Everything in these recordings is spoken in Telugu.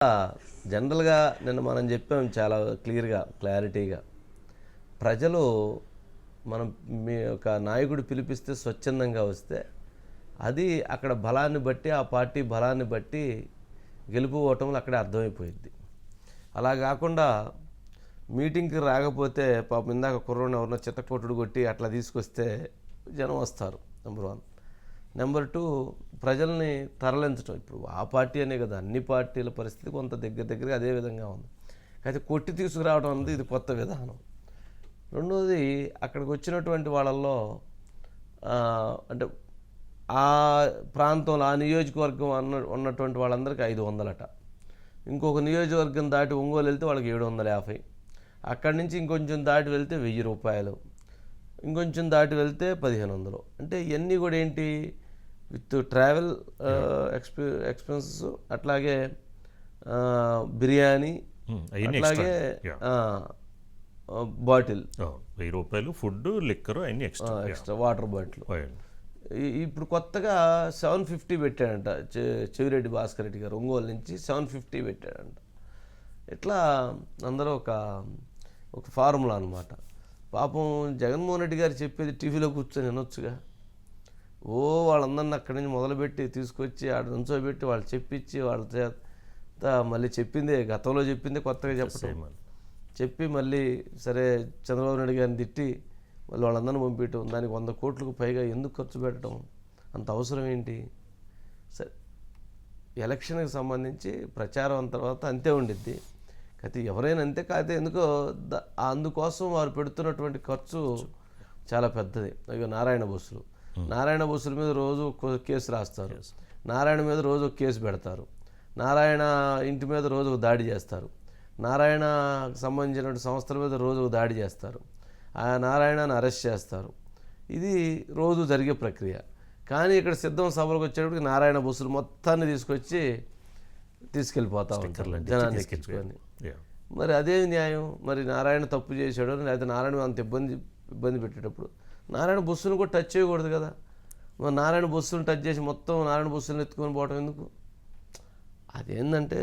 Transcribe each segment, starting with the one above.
జనరల్‌గా నిన్న మనం చెప్పాం చాలా క్లారిటీగా. ప్రజలు మనం మీ యొక్క నాయకుడు పిలిపిస్తే స్వచ్ఛందంగా వస్తే, అది అక్కడ బలాన్ని బట్టి, ఆ పార్టీ బలాన్ని బట్టి గెలుపు ఓటములు అక్కడే అర్థమైపోయిద్ది. అలా గాకుండా మీటింగ్‌కి రాకపోతే పాపం ఇందాక కుర్రోడిని ఎవరినో చిత్తకొట్టుడు కొట్టి అట్లా తీసుకొస్తే జనం వస్తారు. నంబర్ 1. నెంబర్ 2, ప్రజల్ని తరలించడం. ఇప్పుడు ఆ పార్టీ అనే కదా, అన్ని పార్టీల పరిస్థితి కొంత దగ్గరగా అదే విధంగా ఉంది. అయితే కొట్టి తీసుకురావడం అనేది ఇది కొత్త విధానం. రెండోది, అక్కడికి వచ్చినటువంటి వాళ్ళల్లో అంటే ఆ ప్రాంతంలో ఆ నియోజకవర్గం ఉన్నటువంటి వాళ్ళందరికీ 500 ఇంకొక నియోజకవర్గం దాటి ఒంగోలు వెళ్తే వాళ్ళకి 750. అక్కడి నుంచి ఇంకొంచెం దాటి వెళ్తే 1000 రూపాయలు, ఇంకొంచెం దాటి వెళ్తే 1500. అంటే ఇవన్నీ కూడా ఏంటి, విత్ ట్రావెల్ ఎక్స్పెన్సెస్, అట్లాగే బిర్యానీ, అట్లాగే బాటిల్ 1000 రూపాయలు ఫుడ్, లిక్కర్ అన్ని ఎక్స్ట్రా వాటర్ బాటిల్. ఇప్పుడు కొత్తగా 750 పెట్టాడంట చెవిరెడ్డి భాస్కర్ రెడ్డి గారు, ఒంగోలు నుంచి 750 పెట్టాడంట. ఇట్లా అందరూ ఒక ఫార్ములా అనమాట. పాపం జగన్మోహన్ రెడ్డి గారు చెప్పేది టీవీలో కూర్చొని వినొచ్చుగా. వాళ్ళందరినీ అక్కడి నుంచి మొదలుపెట్టి తీసుకొచ్చి ఆడ నుంచోబెట్టి వాళ్ళు చెప్పించి వాళ్ళ చేత మళ్ళీ చెప్పిందే, గతంలో చెప్పిందే కొత్తగా చెప్పడం, చెప్పి మళ్ళీ సరే చంద్రబాబు నాయుడు గారిని తిట్టి మళ్ళీ వాళ్ళందరినీ పంపించడం, దానికి 100 కోట్లకు పైగా ఎందుకు ఖర్చు పెట్టడం, అంత అవసరం ఏంటి? సరే, ఎలక్షన్కి సంబంధించి ప్రచారం తర్వాత అంతే ఉండిద్ది. అయితే ఎవరైనా అంతే, కాకపోతే ఎందుకో అందుకోసం వారు పెడుతున్నటువంటి ఖర్చు చాలా పెద్దది. నారాయణ బస్సుల మీద రోజు కేసు రాస్తారు, నారాయణ మీద రోజు ఒక కేసు పెడతారు, నారాయణ ఇంటి మీద రోజు ఒక దాడి చేస్తారు, నారాయణకు సంబంధించిన సంస్థల మీద రోజు ఒక దాడి చేస్తారు, ఆ నారాయణని అరెస్ట్ చేస్తారు. ఇది రోజు జరిగే ప్రక్రియ. కానీ ఇక్కడ సిద్ధం సభలకు వచ్చేటప్పటికి నారాయణ బస్సులు మొత్తాన్ని తీసుకెళ్ళిపోతా ఉంటారు జనాన్ని ఎక్కించుకొని. మరి అదే న్యాయం? మరి నారాయణ తప్పు చేశాడు, లేకపోతే నారాయణ అంత ఇబ్బంది పెట్టేటప్పుడు నారాయణ బస్సును కూడా టచ్ చేయకూడదు కదా. మరి నారాయణ బస్సులను టచ్ చేసి మొత్తం నారాయణ బస్సులను ఎత్తుకొని పోవటం ఎందుకు? అదేంటంటే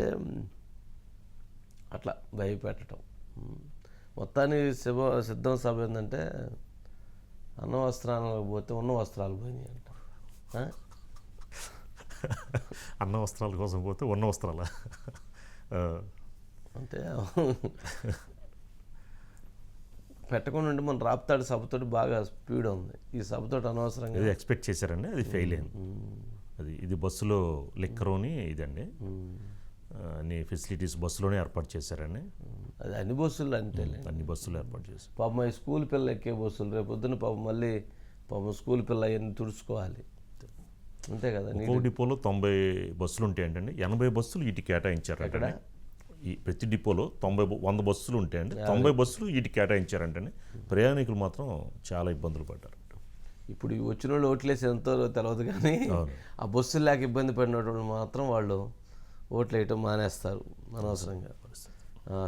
అట్లా భయపెట్టడం. మొత్తానికి సిద్ధం సభ ఏంటంటే అన్న వస్త్రాలకు పోతే ఉన్న వస్త్రాలు పోయినాయి అంట. అన్న వస్త్రాల కోసం పోతే ఉన్న వస్త్రాల అంటే పెట్టకుండా ఉంటే మన రాప్తాడు సభతోటి బాగా స్పీడ్ ఉంది, ఈ సభతోటి అనవసరంగా ఎక్స్పెక్ట్ చేశారండి, అది ఫెయిల్ అయింది. ఇది బస్సులో లిక్కరోని ఇదండి అన్ని ఫెసిలిటీస్ బస్సులోనే ఏర్పాటు చేశారండి. అది అన్ని బస్సులు అంటే అన్ని బస్సులు ఏర్పాటు చేశారు. పాపం ఈ స్కూల్ పిల్ల ఎక్కే బస్సులు రేపు పొద్దున్న మళ్ళీ స్కూల్ పిల్ల అవన్నీ తుడుచుకోవాలి, అంతే కదా. ఒక్కో డిపోలో 90 బస్సులు ఉంటాయండి, 80 బస్సులు వీటికి కేటాయించారు. అక్కడ ఈ ప్రతి డిపోలో 100 బస్సులు ఉంటాయండి, 90 బస్సులు వీటికి కేటాయించారంటండి. ప్రయాణికులు మాత్రం చాలా ఇబ్బందులు పడ్డారు. ఇప్పుడు వచ్చిన వాళ్ళు ఓట్లేసి ఎంతో తెలియదు, కానీ ఆ బస్సులు లేక ఇబ్బంది పడినటువంటి మాత్రం వాళ్ళు ఓట్లు వేయటం మానేస్తారు అనవసరంగా.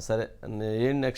సరే, ఏం నెక్స్ట్?